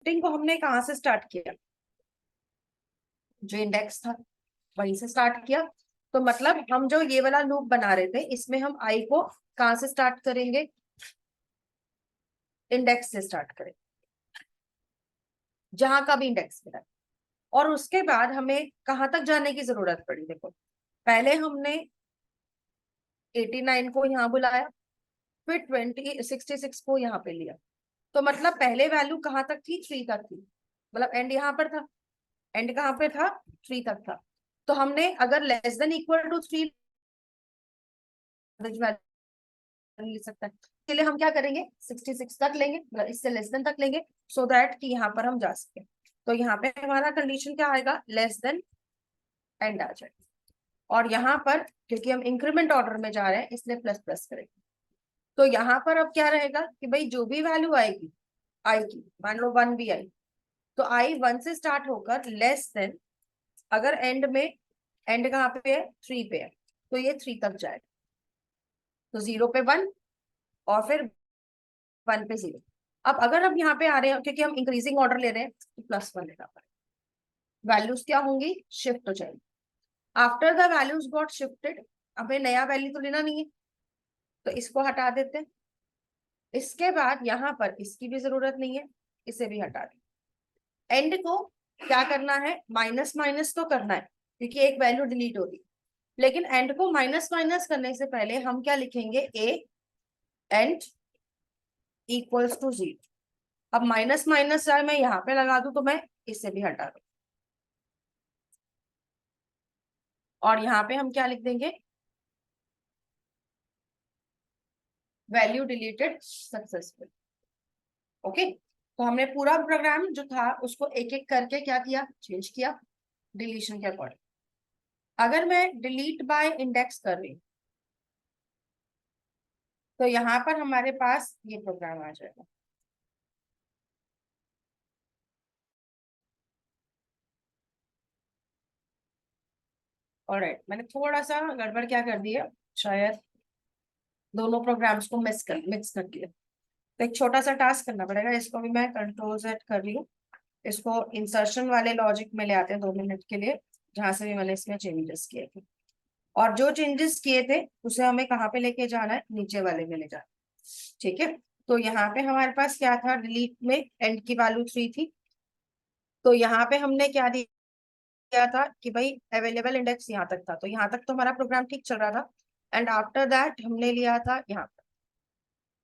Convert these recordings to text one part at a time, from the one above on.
Shifting को हमने कहाँ से स्टार्ट किया, जो इंडेक्स था वहीं से स्टार्ट किया। तो मतलब हम जो ये वाला लूप बना रहे थे इसमें हम आई को कहाँ से स्टार्ट करेंगे, इंडेक्स से स्टार्ट करेंगे, जहां का भी इंडेक्स मिला। और उसके बाद हमें कहाँ तक जाने की जरूरत पड़ी, देखो पहले हमने 89 को यहाँ बुलाया, फिर 66 को यहाँ पे लिया। तो मतलब पहले वैल्यू कहाँ तक थी, 3 तक थी, मतलब एंड यहाँ पर था, एंड कहाँ पे था, 3 तक था। तो हमने अगर लेस देन इक्वल टू 3 ले सकता है, इसके लिए हम क्या करेंगे, 66 तक लेंगे, मतलब इससे लेस देन तक लेंगे, सो दैट कि यहाँ पर हम जा सके। तो यहाँ पे हमारा कंडीशन क्या आएगा, लेस देन एंड आ जाएगा। और यहाँ पर क्योंकि हम इंक्रीमेंट ऑर्डर में जा रहे हैं इसलिए प्लस प्लस करेंगे। तो यहाँ पर अब क्या रहेगा कि भाई जो भी वैल्यू आएगी आई की, मान लो 1 भी आई, तो आई 1 से स्टार्ट होकर लेस देन, अगर एंड में, एंड कहाँ पे है, 3 पे है, तो ये 3 तक जाएगा। तो 0 पे 1 और फिर 1 पे 0। अब अगर हम यहाँ पे आ रहे हैं क्योंकि हम इंक्रीजिंग ऑर्डर ले रहे हैं तो +1 लेना पड़ेगा, वैल्यूज क्या होंगी, शिफ्ट हो जाएगी। After the values got shifted, हमें नया वैल्यू तो लेना नहीं है तो इसको हटा देते हैं। इसके बाद यहाँ पर इसकी भी जरूरत नहीं है, इसे भी हटा दें। एंड को क्या करना है, माइनस माइनस तो करना है क्योंकि एक वैल्यू डिलीट हो रही, लेकिन एंड को माइनस माइनस करने से पहले हम क्या लिखेंगे, ए एंड इक्वल्स टू 0। अब माइनस माइनस चाहे मैं यहाँ पे लगा दूं तो मैं इससे भी हटा दूं, और यहाँ पे हम क्या लिख देंगे, वैल्यू डिलीटेड सक्सेसफुल। ओके, तो हमने पूरा प्रोग्राम जो था उसको एक एक करके क्या किया, चेंज किया डिलीशन के अकॉर्डिंग। अगर मैं डिलीट बाय इंडेक्स कर रही हूँ तो यहाँ पर हमारे पास ये प्रोग्राम आ जाएगा। ऑलराइट, मैंने थोड़ा सा गड़बड़ क्या कर दिया, शायद दोनों प्रोग्राम्स को मिक्स कर दिया। तो एक छोटा सा टास्क करना पड़ेगा, इसको भी मैं कंट्रोल Z कर रही हूँ, इसको इंसर्शन वाले लॉजिक में ले आते हैं 2 मिनट के लिए, जहां से भी मैंने इसमें चेंजेस किए थे। और जो चेंजेस किए थे उसे हमें कहाँ पे लेके जाना है, नीचे वाले में ले जाना, ठीक है। तो यहाँ पे हमारे पास क्या था, डिलीट में एंड की वैल्यू 3 थी, तो यहाँ पे हमने क्या दिया था कि भाई अवेलेबल इंडेक्स यहाँ तक था, तो यहाँ तक तो हमारा प्रोग्राम ठीक चल रहा था। एंड आफ्टर दैट हमने लिया था यहाँ पर,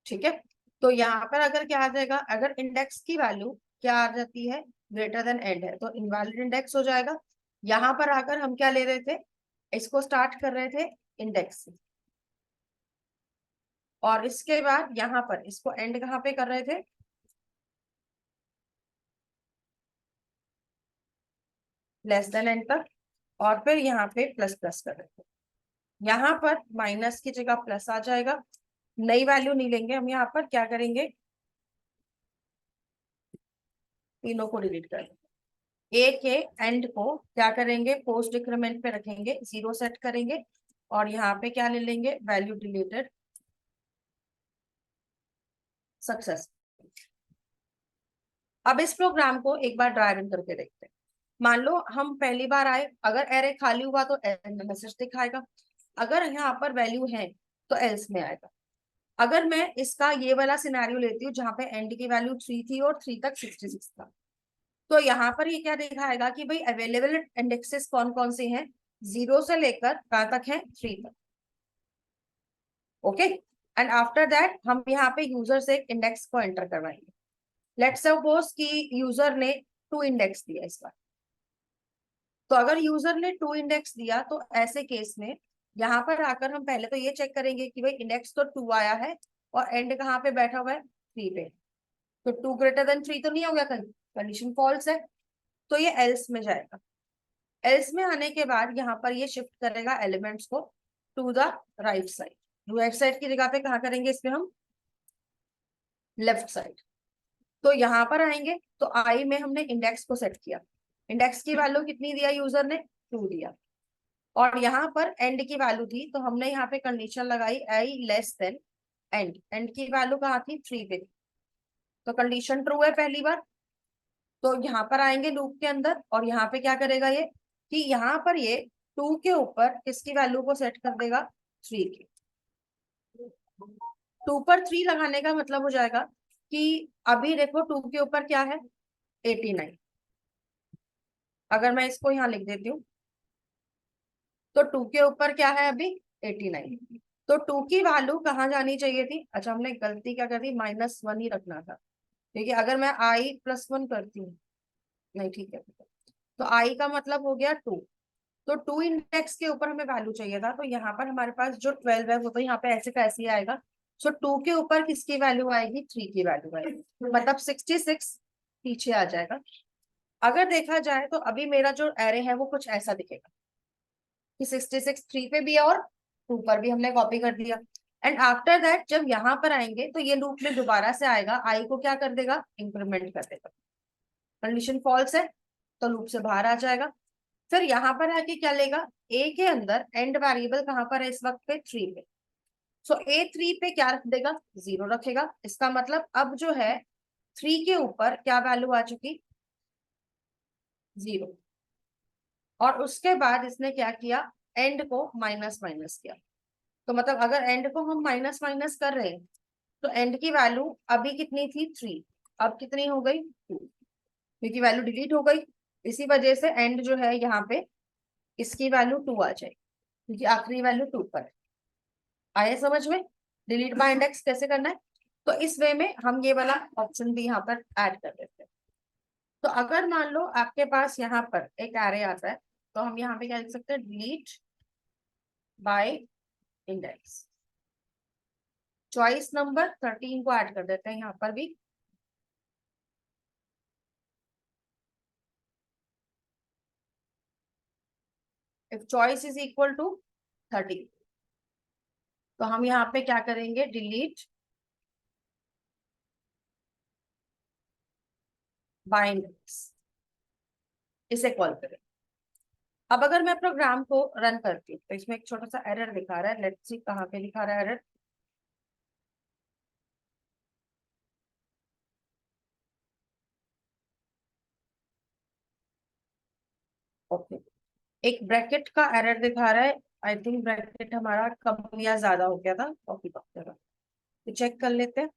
ठीक है। तो यहाँ पर अगर क्या आ जाएगा, अगर इंडेक्स की वैल्यू क्या आ जाती है, ग्रेटर देन एंड है, तो इनवैलिड इंडेक्स हो जाएगा। यहाँ पर आकर हम क्या ले रहे थे, इसको स्टार्ट कर रहे थे इंडेक्स से, और इसके बाद यहाँ पर इसको एंड कहाँ पे कर रहे थे, लेस देन एंड तक, और फिर यहाँ पे प्लस प्लस कर रहे थे। यहाँ पर माइनस की जगह प्लस आ जाएगा, नई वैल्यू नहीं लेंगे हम, यहाँ पर क्या करेंगे, तीनों को डिलीट कर देंगे। ए के एंड को क्या करेंगे, पोस्ट डिक्रीमेंट पे रखेंगे, 0 सेट करेंगे, और यहाँ पे क्या ले लेंगे, वैल्यू डिलीटेड सक्सेस। अब इस प्रोग्राम को एक बार ड्राई रन करके देखते हैं। मान लो हम पहली बार आए, अगर एरे खाली हुआ तो मैसेज दिखाएगा, अगर यहाँ पर वैल्यू है तो एल्स में आएगा। अगर मैं इसका ये वाला सिनेरियो लेती हूँ जहां पे एंड की वैल्यू 3 थी और 3 तक 66 था, तो यहाँ पर ये क्या दिखाएगा कि भाई अवेलेबल इंडेक्सेस कौन कौन से हैं, 0 से लेकर कहाँ तक है, 3 तक। ओके, एंड आफ्टर दैट हम यहाँ पे यूजर से इंडेक्स को एंटर करवाएंगे। लेट्स सपोज कि यूजर ने 2 इंडेक्स दिया इस बार। तो अगर यूजर ने 2 इंडेक्स दिया तो ऐसे केस में यहाँ पर आकर हम पहले तो ये चेक करेंगे कि भाई इंडेक्स तो 2 आया है और एंड कहाँ पे बैठा हुआ है, 3 पे। तो 2 ग्रेटर देन 3 तो नहीं हो गया, कंडीशन फॉल्स है, तो ये एल्स में जाएगा। एल्स में आने के बाद यहाँ पर ये शिफ्ट करेगा एलिमेंट्स को to the right side. Right side की जगह पे कहाँ करेंगे, इसमें हम लेफ्ट साइड। तो यहाँ पर आएंगे तो आई में हमने इंडेक्स को सेट किया, इंडेक्स की वैल्यू कितनी दिया यूजर ने, 2 दिया, और यहाँ पर एंड की वैल्यू थी तो हमने यहाँ पे कंडीशन लगाई आई लेस देन एंड, एंड की वैल्यू कहाँ थी, 3 पे थी, तो कंडीशन ट्रू है पहली बार। तो यहाँ पर आएंगे लूप के अंदर और यहाँ पे क्या करेगा ये कि यहाँ पर ये 2 के ऊपर किसकी वैल्यू को सेट कर देगा, 3 की। 2 पर 3 लगाने का मतलब हो जाएगा कि अभी देखो 2 के ऊपर क्या है, 89। अगर मैं इसको यहाँ लिख देती हूँ तो 2 के ऊपर क्या है अभी, 89। तो 2 की वैल्यू कहाँ जानी चाहिए थी, अच्छा हमने गलती क्या कर दी, -1 ही रखना था, क्योंकि अगर मैं i+1 करती हूँ, नहीं ठीक है, तो i का मतलब हो गया 2। तो 2 इंडेक्स के ऊपर हमें वैल्यू चाहिए था, तो यहाँ पर हमारे पास जो 12 है वो तो यहाँ पे ऐसे का ऐसे ही आएगा। सो 2 के ऊपर किसकी वैल्यू आएगी, 3 की वैल्यू आएगी, मतलब 66 पीछे आ जाएगा। अगर देखा जाए तो अभी मेरा जो एरे है वो कुछ ऐसा दिखेगा कि 66 3 पे भी है और 2 पर भी हमने कॉपी कर दिया। एंड आफ्टर दैट जब यहाँ पर आएंगे तो ये लूप में दोबारा से आएगा, आई को क्या कर देगा, इंक्रीमेंट कर देगा। कंडीशन फॉल्स है तो लूप से बाहर आ जाएगा। फिर यहाँ पर आके क्या लेगा, ए के अंदर एंड वेरिएबल कहाँ पर है इस वक्त पे, 3 पे। सो ए 3 पे क्या रख देगा, 0 रखेगा। इसका मतलब अब जो है 3 के ऊपर क्या वैल्यू आ चुकी, 0। और उसके बाद इसने क्या किया, एंड को माइनस माइनस किया। तो मतलब अगर एंड को हम माइनस माइनस कर रहे हैं तो एंड की वैल्यू अभी कितनी थी, 3, अब कितनी हो गई, 2, क्योंकि वैल्यू डिलीट हो गई। इसी वजह से एंड जो है यहाँ पे इसकी वैल्यू 2 आ जाएगी, क्योंकि आखिरी वैल्यू 2 पर है। आया समझ में, डिलीट बाय इंडेक्स कैसे करना है। तो इस वे में हम ये वाला ऑप्शन भी यहाँ पर ऐड कर देते हैं। तो अगर मान लो आपके पास यहाँ पर एक एरे आता है तो हम यहाँ पे क्या लिख सकते हैं, delete by index. Choice number 13 को ऐड कर देते हैं यहाँ पर भी। If choice is equal to 13 तो हम यहाँ पे क्या करेंगे, डिलीट बाय इंडेक्स, इसे कॉल करें। अब अगर मैं प्रोग्राम को रन करती हूँ तो इसमें एक छोटा सा एरर दिखा रहा है, लेट्स सी कहाँ पे दिखा रहा है एरर। ओके, एक ब्रैकेट का एरर दिखा रहा है। आई थिंक ब्रैकेट हमारा कम या ज्यादा हो गया था कॉपी करते वक्त, तो चेक कर लेते हैं।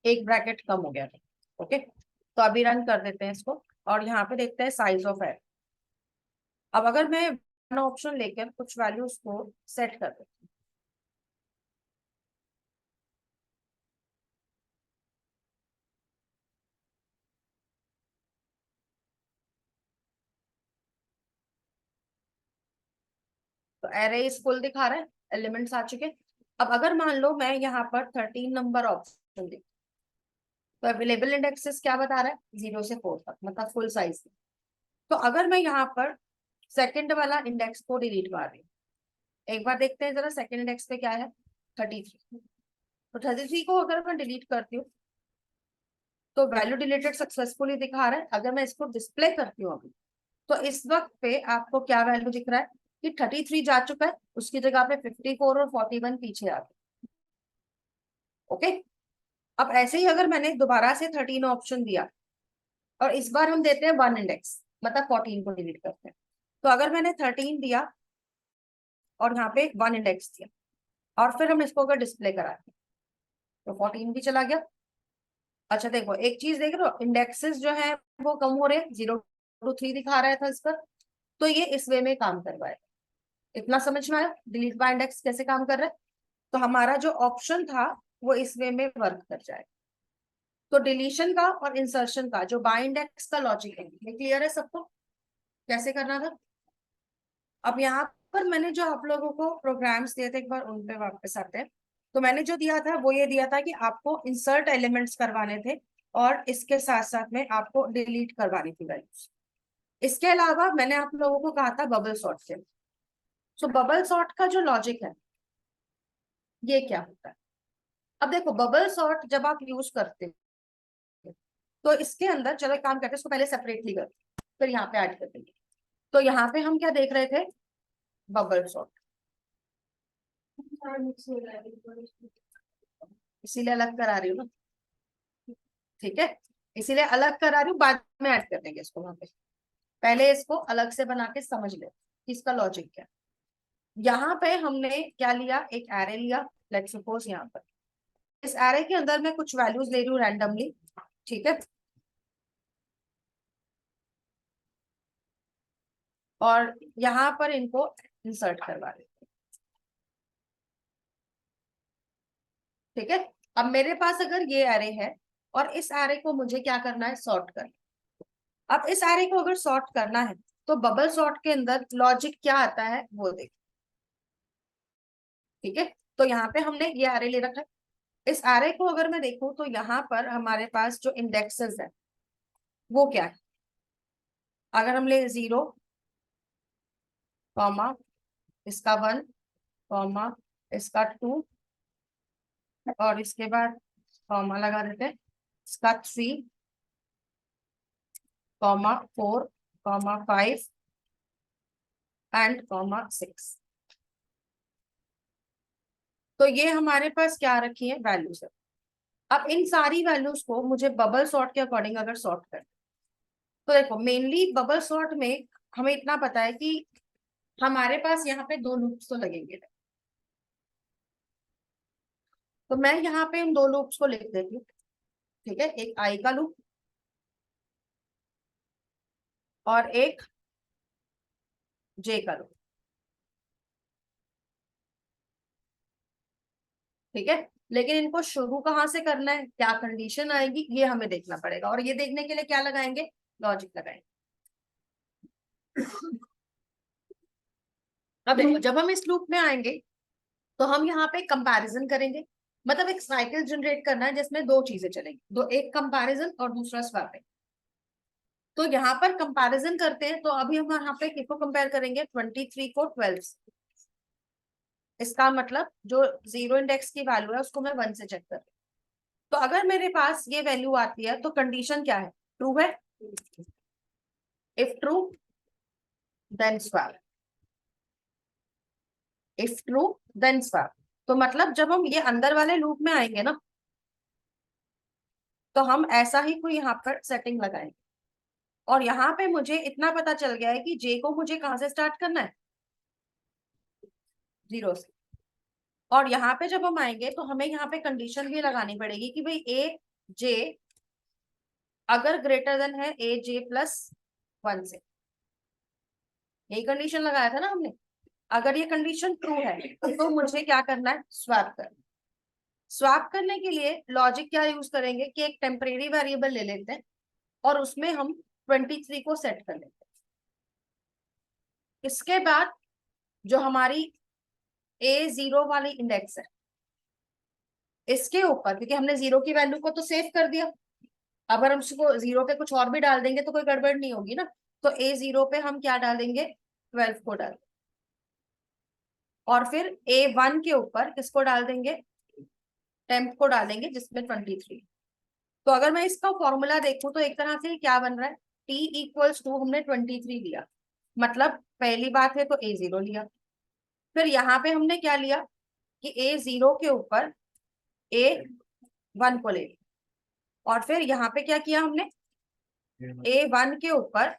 एक ब्रैकेट कम हो गया था। ओके, तो अभी रन कर देते हैं इसको और यहाँ पे देखते हैं साइज ऑफ एरर। अब अगर मैं ऑप्शन लेकर कुछ वैल्यूज को सेट कर देती हूँ, तो एरे इज फुल दिखा रहा है, एलिमेंट्स आ चुके। अब अगर मान लो मैं यहाँ पर 13 नंबर ऑप्शन दी, तो अवेलेबल इंडेक्सेस क्या बता रहा है, 0 से 4 तक, मतलब फुल साइज। तो अगर मैं यहाँ पर सेकंड वाला इंडेक्स को डिलीट कर रही हूँ, एक बार देखते हैं जरा सेकंड इंडेक्स पे क्या है, 33। तो 33 को अगर मैं डिलीट करती हूँ तो वैल्यू डिलीटेड सक्सेसफुली दिखा रहा है। अगर मैं इसको डिस्प्ले करती हूँ अभी, तो इस वक्त पे आपको क्या वैल्यू दिख रहा है कि 33 जा चुका है, उसकी जगह पे 54 और 41 पीछे आ गए। ओके, अब ऐसे ही अगर मैंने दोबारा से 13 ऑप्शन दिया और इस बार हम देते हैं 1 इंडेक्स, मतलब 14 को डिलीट करते हैं। तो अगर मैंने 13 दिया और यहाँ पे 1 इंडेक्स दिया और फिर हम इसको अगर डिस्प्ले कराते हैं तो 14 भी चला गया। अच्छा देखो एक चीज देख रहे हो, इंडेक्सेस जो है वो कम हो रहे हैं, 0 to 3 दिखा रहा था इस पर। तो ये इस वे में काम करवाएगा। इतना समझ में आया डिलीट बाय इंडेक्स कैसे काम कर रहा है। तो हमारा जो ऑप्शन था वो इस वे में वर्क कर जाएगा। तो डिलीशन का और इंसर्शन का जो बाय इंडेक्स का लॉजिक है ये क्लियर है सबको, कैसे करना था। अब यहाँ पर मैंने जो आप लोगों को प्रोग्राम्स दिए थे एक बार उन पे वापस आते हैं। तो मैंने जो दिया था वो ये दिया था कि आपको इंसर्ट एलिमेंट्स करवाने थे और इसके साथ साथ में आपको डिलीट करवानी थी वैल्यूज। इसके अलावा मैंने आप लोगों को कहा था बबल सॉर्ट से। सो बबल सॉर्ट का जो लॉजिक है ये क्या होता है? अब देखो बबल सॉर्ट जब आप यूज करते हो तो इसके अंदर, चलो एक काम करते हैं, इसको पहले सेपरेटली करते हैं, फिर यहाँ पे ऐड कर देंगे। तो यहाँ पे हम क्या देख रहे थे? बबल सॉर्ट, इसीलिए अलग करा रही हूँ ना, ठीक है, इसीलिए अलग करा रही हूँ, बाद में ऐड कर देंगे इसको वहां पे। पहले इसको अलग से बना के समझ ले कि इसका लॉजिक क्या है। यहाँ पे हमने क्या लिया? एक एरे लिया, लेट्स सपोज यहाँ पर इस एरे के अंदर मैं कुछ वैल्यूज ले रही हूँ रैंडमली, ठीक है, और यहाँ पर इनको इंसर्ट करवा रही हूँ, ठीक है। अब मेरे पास अगर ये एरे है और इस एरे को मुझे क्या करना है? सॉर्ट करना। अब इस एरे को अगर सॉर्ट करना है तो बबल सॉर्ट के अंदर लॉजिक क्या आता है वो देख, ठीक है। तो यहाँ पे हमने ये एरे ले रखा है। इस एरे को अगर मैं देखूं तो यहाँ पर हमारे पास जो इंडेक्सेस है वो क्या है? अगर हम ले 0, कॉमा, इसका 1, कॉमा, इसका 2, और इसके बाद कॉमा लगा देते हैं, इसका 3, कॉमा 4, कॉमा 5 एंड कॉमा 6। तो ये हमारे पास क्या रखी है? वैल्यूज है। अब इन सारी वैल्यूज को मुझे बबल सॉर्ट के अकॉर्डिंग अगर सॉर्ट कर, तो देखो मेनली बबल सॉर्ट में हमें इतना पता है कि हमारे पास यहाँ पे दो लूप्स तो लगेंगे। तो मैं यहाँ पे इन दो लूप्स को लिख देती हूँ, ठीक है, एक आई का लूप और एक जे का लूप, ठीक है। लेकिन इनको शुरू कहाँ से करना है, क्या कंडीशन आएगी, ये हमें देखना पड़ेगा, और ये देखने के लिए क्या लगाएंगे? लॉजिक लगाएंगे। अब देखो जब हम इस लूप में आएंगे तो हम यहाँ पे कंपैरिजन करेंगे, मतलब एक साइकिल जनरेट करना है जिसमें दो चीजें चलेंगी, दो, एक कंपैरिजन और दूसरा स्वैपिंग। तो यहाँ पर कंपैरिजन करते हैं, तो अभी हम यहाँ पे किसको कंपेयर करेंगे? 23 को 12 से। इसका मतलब जो जीरो इंडेक्स की वैल्यू है उसको मैं 1 से चेक कर रही हूँ। तो अगर मेरे पास ये वैल्यू आती है तो कंडीशन क्या है? ट्रू है। If true then swap, if true then swap. तो मतलब जब हम ये अंदर वाले लूप में आएंगे ना तो हम ऐसा ही कोई यहाँ पर सेटिंग लगाएंगे, और यहाँ पे मुझे इतना पता चल गया है कि जे को मुझे कहाँ से स्टार्ट करना है? 0 से। और यहाँ पे जब हम आएंगे तो हमें यहाँ पे कंडीशन भी लगानी पड़ेगी कि भाई ए जे अगर ग्रेटर देन है ए जे प्लस 1 से। यही कंडीशन लगाया था ना हमने। अगर ये कंडीशन ट्रू है तो मुझे क्या करना है? स्वैप करना। स्वैप करने के लिए लॉजिक क्या यूज करेंगे कि एक टेम्परेरी वेरिएबल ले लेते हैं और उसमें हम 23 को सेट कर लेते हैं। इसके बाद जो हमारी A0 वाली इंडेक्स है इसके ऊपर, क्योंकि हमने 0 की वैल्यू को तो सेव कर दिया, अगर हम उसको 0 पे कुछ और भी डाल देंगे तो कोई गड़बड़ नहीं होगी ना। तो A0 पे हम क्या डालेंगे? 12 को डाल, और फिर A1 के ऊपर किसको डाल देंगे? टेम्प को डालेंगे जिसमें 23। तो अगर मैं इसका फॉर्मूला देखूं तो एक तरह से क्या बन रहा है? T इक्वल्स टू हमने 23 लिया, मतलब पहली बात है तो A0 लिया, फिर यहाँ पे हमने क्या लिया कि A0 के ऊपर A1 को ले लिया, और फिर यहाँ पे क्या किया हमने? A1 के ऊपर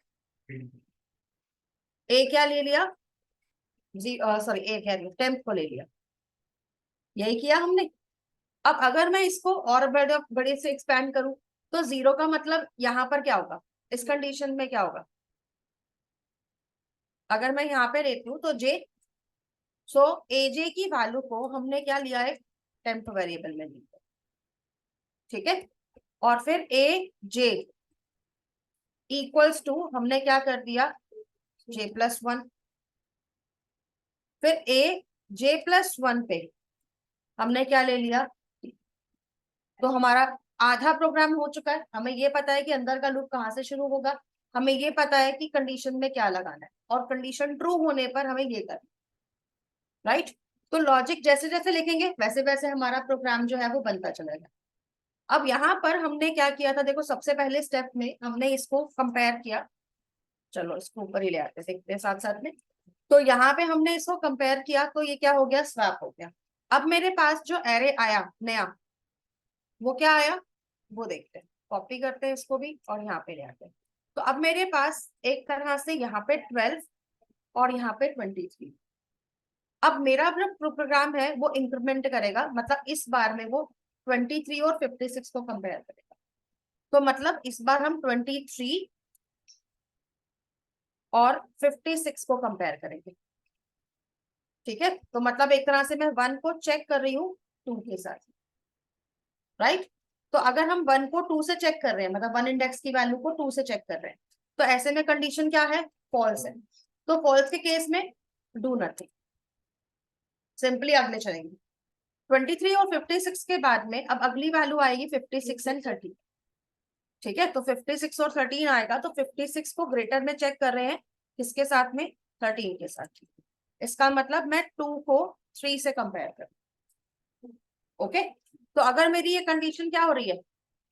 A क्या ले लिया? सॉरी, A क्या लिया? टेम्प को ले लिया। यही किया हमने। अब अगर मैं इसको और बड़े बड़े से एक्सपैंड करूं तो 0 का मतलब यहाँ पर क्या होगा? इस कंडीशन में क्या होगा? अगर मैं यहाँ पे लेती हूँ तो जे, सो एजे की वैल्यू को हमने क्या लिया है? टेम्प वेरिएबल में लिया, ठीक है। और फिर ए जे इक्वल्स टू हमने क्या कर दिया? J+1। फिर ए J+1 पे हमने क्या ले लिया? तो हमारा आधा प्रोग्राम हो चुका है। हमें ये पता है कि अंदर का लूप कहाँ से शुरू होगा, हमें ये पता है कि कंडीशन में क्या लगाना है, और कंडीशन ट्रू होने पर हमें ये करना, राइट। तो लॉजिक जैसे जैसे लिखेंगे वैसे वैसे हमारा प्रोग्राम जो है वो बनता चलेगा। अब यहाँ पर हमने क्या किया था, देखो सबसे पहले स्टेप में हमने इसको कंपेयर किया। चलो इसको ऊपर ही ले आते देखते हैं साथ साथ में। तो यहाँ पे हमने इसको कंपेयर किया तो ये क्या हो गया, स्वैप हो गया। अब मेरे पास जो एरे आया नया, वो क्या आया वो देखते हैं। कॉपी करते हैं इसको भी और यहाँ पे ले आते हैं। तो अब मेरे पास एक तरह से यहाँ पे 12 और यहाँ पे 23। अब मेरा जो प्रोग्राम है वो इंक्रीमेंट करेगा, मतलब इस बार में वो 23 और 56 को कंपेयर करेगा। तो मतलब इस बार हम 23 और 56 को कंपेयर करेंगे। ठीक है, तो मतलब एक तरह से मैं 1 को चेक कर रही हूँ 2 के साथ, राइट। तो अगर हम 1 को 2 से चेक कर रहे हैं, मतलब 1 इंडेक्स की वैल्यू को 2 से चेक कर रहे हैं, तो ऐसे में कंडीशन क्या है, फॉल्स है। तो फॉल्स के केस में डू नथिंग, सिंपली अगले चलेंगे। 23 और 56 के बाद में अब अगली वैल्यू आएगी 56 एंड 30। ठीक है, तो 56 और 13 आएगा, तो 56 को ग्रेटर में चेक कर रहे हैं, किसके साथ में, 13 के साथ। इसका मतलब मैं 2 को 3 से कंपेयर कर। ओके, तो अगर मेरी ये कंडीशन क्या हो रही है,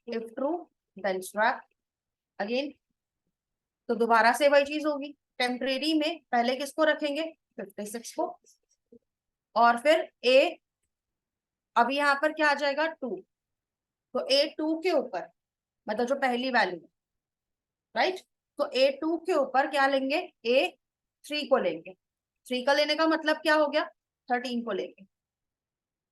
if true then swap again, तो दोबारा से वही चीज होगी। टेम्परेरी में पहले किसको रखेंगे, 56 को, और फिर ए, अभी यहाँ पर क्या आ जाएगा 2, तो ए 2 के ऊपर, मतलब जो पहली वैल्यू है, राइट। तो ए 2 के ऊपर क्या लेंगे, ए 3 को लेंगे। 3 का लेने का मतलब क्या हो गया, 13 को लेंगे।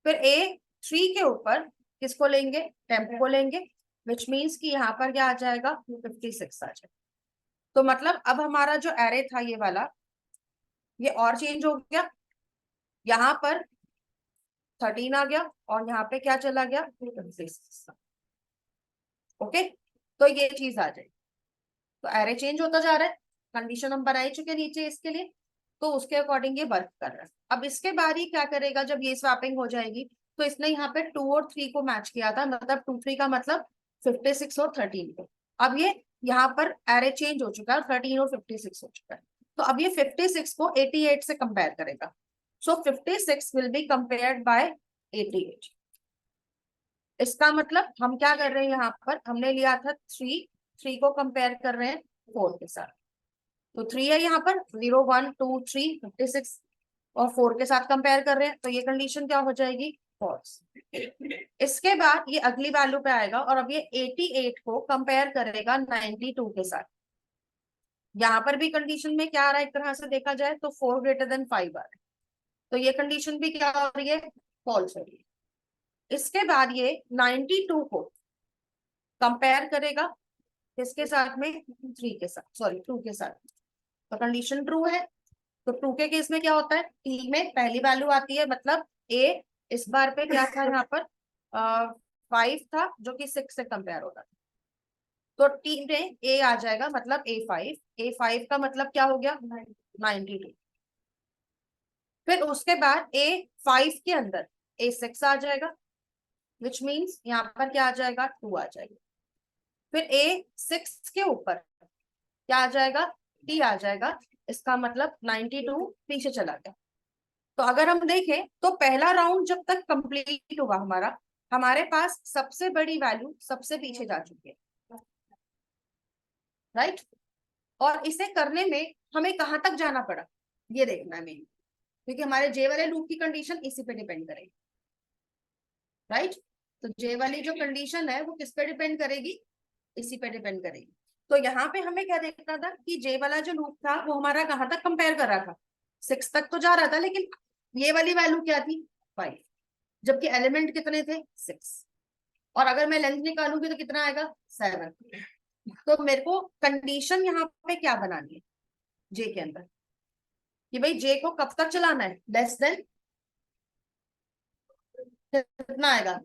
फिर ए 3 के ऊपर किसको लेंगे, टेम्प को लेंगे, विच मीन्स कि यहाँ पर क्या आ जाएगा, 56 आ जाएगा। तो मतलब अब हमारा जो एरे था ये वाला, ये और चेंज हो गया। यहाँ पर 13 आ गया और यहाँ पे क्या चला गया, 56। ओके, तो ये चीज आ जाएगी। तो एरे चेंज होता जा रहा है, कंडीशन हम बना ही चुके नीचे इसके लिए, तो उसके अकॉर्डिंग ये वर्क कर रहा है। अब इसके बाद ही क्या करेगा, जब ये स्वैपिंग हो जाएगी, तो इसने यहाँ पे 2 और 3 को मैच किया था, मतलब 2 3 का मतलब 56 और 13 को। अब ये यहाँ पर एरे चेंज हो चुका है, 13 और 56 हो चुका है। तो अब ये 56 को 88 से कंपेयर करेगा। सो 56 विल बी कंपेयर्ड बाय 88। इसका मतलब हम क्या कर रहे हैं, यहाँ पर हमने लिया था 3 को कंपेयर कर रहे हैं 4 के साथ। तो 3 है यहाँ पर, 0 1 2 3 56, और 4 के साथ कंपेयर कर रहे हैं, तो ये कंडीशन क्या हो जाएगी, फॉल्स। इसके बाद ये अगली वैल्यू पे आएगा और अब ये 88 को कंपेयर करेगा 92 के साथ। यहाँ पर भी कंडीशन में क्या आ रहा है, एक तरह से देखा जाए तो 4 ग्रेटर देन 5 आ रहा है, तो ये कंडीशन भी क्या हो रही है, फॉल्स हो रही है। इसके बाद ये 92 को कंपेयर करेगा किसके साथ में, 3 के साथ, सॉरी 2 के साथ। तो कंडीशन ट्रू है। तो ट्रू के केस में क्या होता है, टी में पहली वैल्यू आती है, मतलब ए इस बार पे क्या था, यहाँ पर 5 था जो कि 6 से कंपेयर होता था। तो टी में ए आ जाएगा, मतलब ए फाइव का मतलब क्या हो गया, 92। फिर उसके बाद ए 5 के अंदर ए 6 आ जाएगा, विच मीन्स यहाँ पर क्या आ जाएगा, 2 आ जाएगा। फिर ए 6 के ऊपर क्या आ जाएगा, टी आ जाएगा, इसका मतलब 92 पीछे चला गया। तो अगर हम देखें तो पहला राउंड जब तक कंप्लीट होगा हमारा, हमारे पास सबसे बड़ी वैल्यू सबसे पीछे जा चुकी है, राइट। और इसे करने में हमें कहां तक जाना पड़ा, ये देखना है मेन, क्योंकि हमारे जे वाले लूप की कंडीशन इसी पे डिपेंड करेगी, राइट। तो जे वाली जो कंडीशन है वो किस पे डिपेंड करेगी, इसी पे डिपेंड करेगी। तो यहाँ पे हमें क्या देखना था कि जे वाला जो लूप था वो हमारा कहां तक कंपेयर कर रहा था, 6 तक तो जा रहा था, लेकिन ये वाली वैल्यू क्या थी, 5, जबकि एलिमेंट कितने थे, 6। और अगर मैं लेंथ निकालूंगी तो कितना आएगा, 7। तो मेरे को कंडीशन यहाँ पे क्या बनानी है, जे के अंदर, कि भाई जे को कब तक चलाना है, लेस देन कितना आएगा,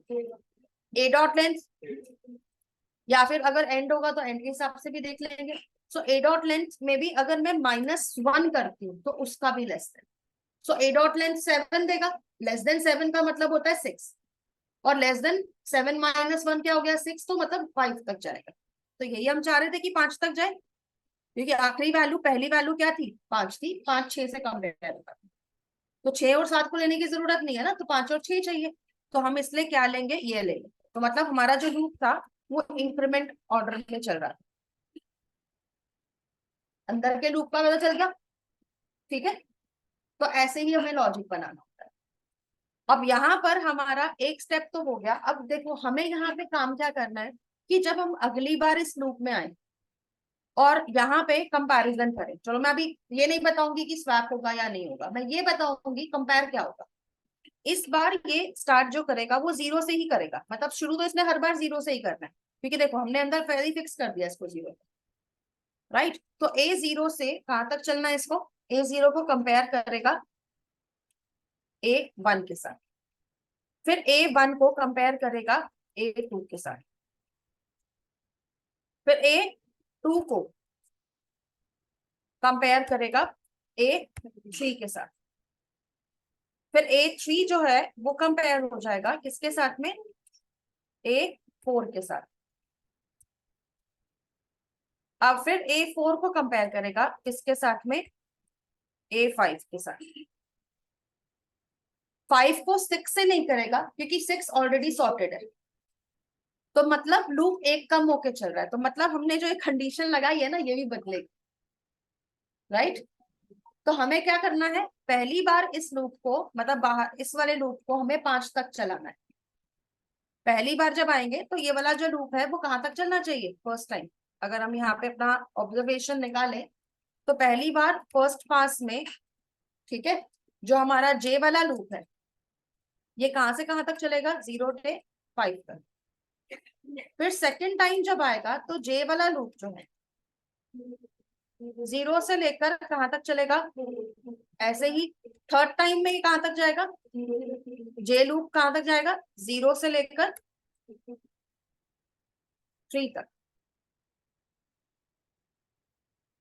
ए डॉट लेंथ, या फिर अगर एंड होगा तो एंड के हिसाब से भी देख लेंगे। सो ए डॉट लेंथ में भी अगर मैं -1 करती हूँ तो उसका भी लेस देन। सो ए डॉट लेंथ 7 देगा, लेस देन 7 का मतलब होता है 6, और लेस देन 7 -1 क्या हो गया, 6, तो मतलब 5 तक जाएगा। तो यही हम चाह रहे थे कि 5 तक जाए, क्योंकि आखिरी वैल्यू, पहली वैल्यू क्या थी, 5 थी, 5 6 से कंपेयर होता था। तो 6 और 7 को लेने की जरूरत नहीं है ना, तो 5 और 6 चाहिए। तो हम इसलिए क्या लेंगे, ये लेंगे। तो मतलब हमारा जो लूप था वो इंक्रीमेंट ऑर्डर में चल रहा था। अंदर के लूप का पता चल गया, ठीक है। तो ऐसे ही हमें लॉजिक बनाना होता है। अब यहाँ पर हमारा एक स्टेप तो हो गया। अब देखो हमें यहाँ पे काम क्या करना है कि जब हम अगली बार इस लूप में आए और यहाँ पे कंपैरिजन करें, चलो मैं अभी ये नहीं बताऊंगी कि स्वैप होगा या नहीं होगा, मैं ये बताऊंगी कंपेयर क्या होगा। इस बार ये स्टार्ट जो करेगा वो 0 से ही करेगा, मतलब शुरू तो इसने हर बार 0 से ही करना है, क्योंकि देखो हमने अंदर पहले ही फिक्स कर दिया इसको 0, राइट। तो A0 से कहां तक चलना है इसको, A0 को कंपेयर करेगा A1 के साथ, फिर A1 को कंपेयर करेगा A2 के साथ, फिर A2 को कंपेयर करेगा A3 के साथ, फिर A3 जो है वो कंपेयर हो जाएगा किसके साथ में, A4 के साथ। अब फिर A4 को कंपेयर करेगा किसके साथ में, A5 के साथ। 5 को 6 से नहीं करेगा क्योंकि 6 ऑलरेडी सॉर्टेड है, तो मतलब लूप एक कम होके चल रहा है, तो मतलब हमने जो एक कंडीशन लगाई है ना ये भी बदलेगी, राइट। तो हमें क्या करना है, पहली बार इस लूप को, मतलब बाहर इस वाले लूप को हमें 5 तक चलाना है। पहली बार जब आएंगे तो ये वाला जो लूप है वो कहां तक चलना चाहिए, फर्स्ट टाइम। अगर हम यहाँ पे अपना ऑब्जर्वेशन निकालें तो पहली बार फर्स्ट पास में, ठीक है, जो हमारा जे वाला लूप है ये कहां से कहां तक चलेगा, 0 से 5 तक। फिर सेकंड टाइम जब आएगा तो जे वाला लूप जो है 0 से लेकर कहां तक चलेगा, ऐसे ही। थर्ड टाइम में ये कहां तक जाएगा, जे लूप कहां तक जाएगा, 0 से लेकर 3 तक।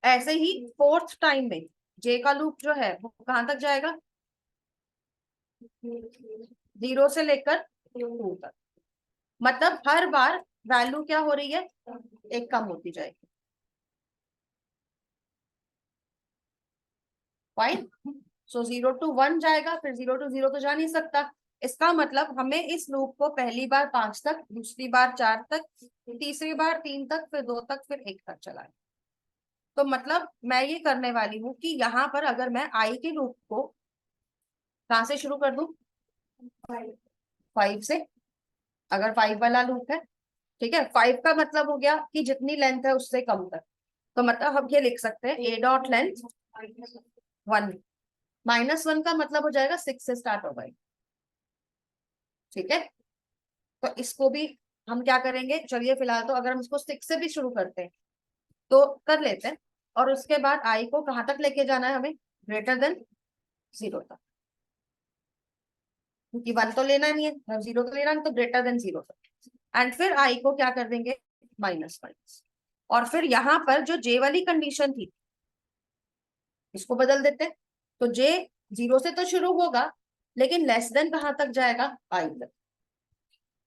ऐसे ही फोर्थ टाइम में जे का लूप जो है वो कहां तक जाएगा, 0 से लेकर 2 तक। मतलब हर बार वैल्यू क्या हो रही है, एक कम होती जाएगी, फाइन। सो 0 to 1 जाएगा, फिर 0 to 0 तो जा नहीं सकता। इसका मतलब हमें इस लूप को पहली बार 5 तक, दूसरी बार 4 तक, तीसरी बार 3 तक, फिर 2 तक, फिर 1 तक चलाए। तो मतलब मैं ये करने वाली हूँ कि यहाँ पर अगर मैं आई के लूप को कहां से शुरू कर दूं, 5 से। अगर 5 वाला लूप है, ठीक है, 5 का मतलब हो गया कि जितनी लेंथ है उससे कम तक। तो मतलब हम ये लिख सकते हैं ए डॉट लेंथ 1, -1 का मतलब हो जाएगा 6 से स्टार्ट होगा, ठीक है। तो इसको भी हम क्या करेंगे, चलिए फिलहाल तो अगर हम इसको 6 से भी शुरू करते हैं तो कर लेते हैं। और उसके बाद आई को कहां तक लेके जाना है हमें, ग्रेटर देन 0 तक, क्योंकि 1 तो लेना नहीं है, 0 तो लेना नहीं, तो ग्रेटर देन 0 तक। एंड फिर आई को क्या कर देंगे, -1। और फिर यहाँ पर जो जे वाली कंडीशन थी इसको बदल देते हैं। तो जे 0 से तो शुरू होगा लेकिन लेस देन कहां तक जाएगा, आई तक।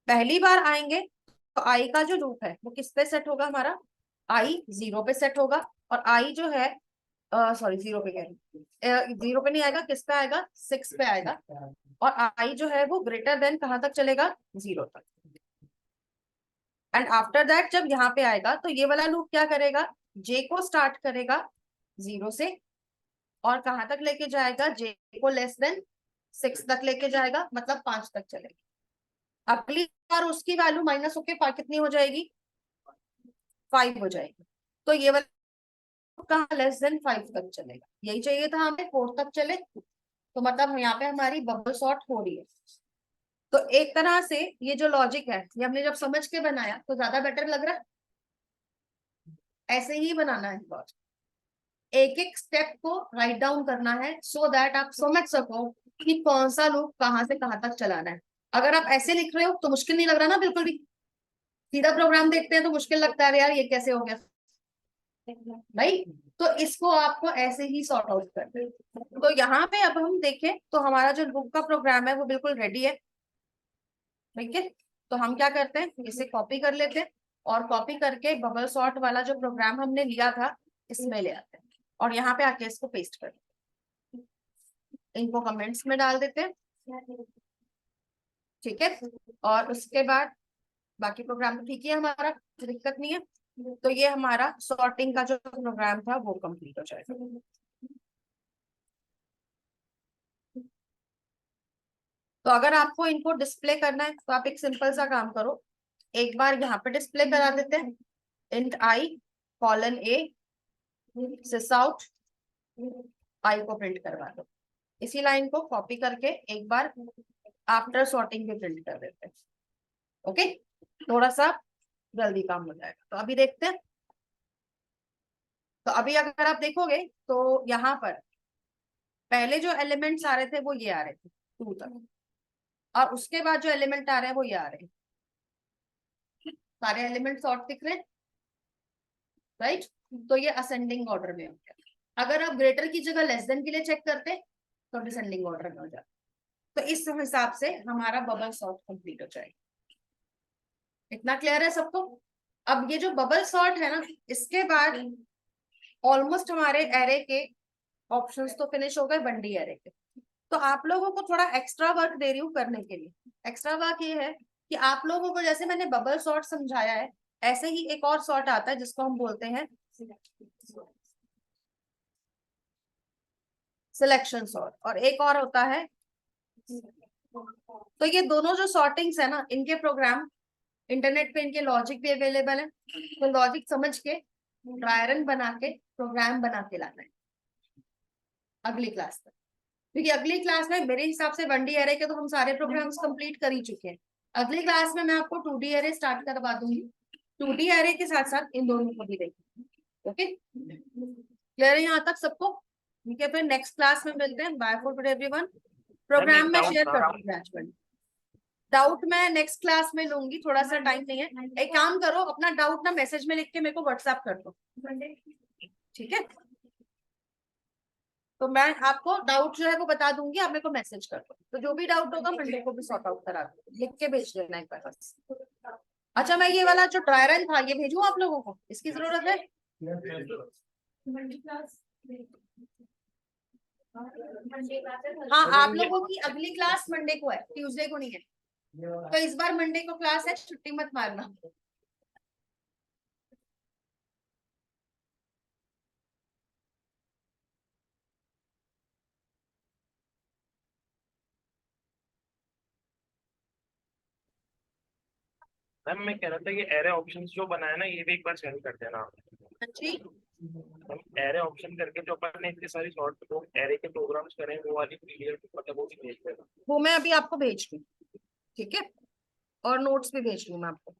पहली बार आएंगे तो आई का जो लूप है वो किस पे सेट होगा हमारा, आई 0 पे सेट होगा। और आई जो है, सॉरी 0 पे कह रही, 0 पे नहीं आएगा, किस पे आएगा, 6 पे आएगा। और आई जो है वो ग्रेटर देन कहां तक चलेगा, 0 तक। एंड आफ्टर दैट जब यहाँ पे आएगा तो ये वाला लूप क्या करेगा, जे को स्टार्ट करेगा 0 से और कहां तक लेके जाएगा, जे को लेस देन 6 तक लेके जाएगा, मतलब 5 तक चलेगा। अगली बार उसकी वैल्यू माइनस होके कितनी हो जाएगी, 5 हो जाएगी। तो ये वाला कहाँ लेस देन 5 तक चलेगा, यही चाहिए था हमें, 4 तक चले। तो मतलब यहाँ पे हमारी बबल सॉर्ट हो रही है। तो एक तरह से ये जो लॉजिक है ये हमने जब समझ के बनाया तो ज्यादा बेटर लग रहा है। ऐसे ही बनाना है लॉजिक, एक एक स्टेप को राइट डाउन करना है सो दैट आप समझ सको कि कौन सा लूप कहाँ से कहाँ तक चलाना है। अगर आप ऐसे लिख रहे हो तो मुश्किल नहीं लग रहा ना, बिल्कुल भी। सीधा प्रोग्राम देखते हैं तो मुश्किल लगता है, यार ये कैसे हो गया भाई। तो इसको आपको ऐसे ही सॉर्ट आउट करना है। तो यहाँ पे अब हम देखें तो हमारा जो लूप का प्रोग्राम है वो बिल्कुल रेडी है, ठीक है। तो हम क्या करते हैं, इसे कॉपी कर लेते हैं और कॉपी करके बबल सॉर्ट वाला जो प्रोग्राम हमने लिया था इसमें ले आते हैं और यहाँ पे आके इसको पेस्ट कर इनको कमेंट्स में डाल देते हैं, ठीक है। और उसके बाद बाकी प्रोग्राम तो ठीक है हमारा, कोई दिक्कत नहीं है। तो ये हमारा सॉर्टिंग का जो प्रोग्राम था वो कंप्लीट हो जाएगा। तो अगर आपको इनको डिस्प्ले करना है तो आप एक सिंपल सा काम करो, एक बार यहाँ पे डिस्प्ले करा देते हैं, इंट आई कॉलन ए सिस आउट, आई को प्रिंट करवा दो। इसी लाइन को कॉपी करके एक बार आफ्टर सॉर्टिंग भी प्रिंट कर देते हैं। ओके, थोड़ा सा जल्दी काम हो जाएगा। तो अभी देखते हैं। तो अभी अगर आप देखोगे तो यहाँ पर पहले जो एलिमेंट्स आ रहे थे वो ये आ रहे थे 2 तक, और उसके बाद जो एलिमेंट आ रहे हैं वो ये आ रहे हैं। सारे एलिमेंट सॉर्ट दिख रहे हैं, राइट। तो ये असेंडिंग ऑर्डर में हो गया। अगर आप ग्रेटर की जगह लेस देन के लिए चेक करते तो डिसेंडिंग ऑर्डर में हो जाता। तो इस हिसाब से हमारा बबल सॉर्ट कंप्लीट हो जाएगा। इतना क्लियर है सबको? अब ये जो बबल सॉर्ट है ना, इसके बाद ऑलमोस्ट हमारे एरे के ऑप्शंस तो फिनिश हो गए, बंडी एरे के। तो आप लोगों को थोड़ा एक्स्ट्रा वर्क दे रही हूँ करने के लिए। एक्स्ट्रा वर्क ये है कि आप लोगों को जैसे मैंने बबल सॉर्ट समझाया है, ऐसे ही एक और सॉर्ट आता है जिसको हम बोलते हैं सिलेक्शन सॉर्ट, और एक और होता है। तो ये दोनों जो सॉर्टिंग्स है ना, इनके प्रोग्राम इंटरनेट पे इनके लॉजिक भी अवेलेबल है। तो लॉजिक समझ के ट्रायरन बना के प्रोग्राम बना के लाना है अगली क्लास तक, क्योंकि अगली क्लास में मेरे हिसाब से 1D एरे के तो हम सारे प्रोग्राम्स कंप्लीट कर ही चुके हैं। अगली क्लास में मैं आपको 2D एरे स्टार्ट करवा दूंगी, 2D एरे के साथ साथ इन दोनों को भी देखेंगे। ओके, क्लियर है यहाँ तक सबको? ठीक है, फिर नेक्स्ट क्लास में मिलते हैं। Bye for today everyone. Program में शेयर कर दूंगी। डाउट मैं नेक्स्ट क्लास में लूंगी, थोड़ा सा टाइम नहीं है। एक काम करो, अपना डाउट ना मैसेज में लिख के मेरे को व्हाट्सएप कर दो, ठीक है। तो मैं आपको डाउट जो है वो बता दूंगी, आप मेरे को मैसेज कर दो। तो जो भी डाउट होगा मंडे को भी सॉर्ट आउट करा दो, लिख के भेज देना एक बार बस। अच्छा, मैं ये वाला जो ट्राई रन था ये भेजूं आप लोगों को, इसकी जरूरत है? हाँ, आप लोगों की अगली क्लास मंडे को है, ट्यूसडे को नहीं है। तो इस बार मंडे को क्लास है, छुट्टी मत मारना। मैम मैं कह रहा था कि एरे ऑप्शंस जो बनाया ना ये भी एक बार सेंड कर देना। जी, हम एरे ऑप्शन करके जो अपन ने इतनी सारी शॉर्ट तो एरे के प्रोग्राम्स करें वो वाली पीडीएफ मतलब वो भी भेज देना। वो मैं अभी आपको भेज दूँ, ठीक है। और नोट्स भी भेज दूँ मैं आपको।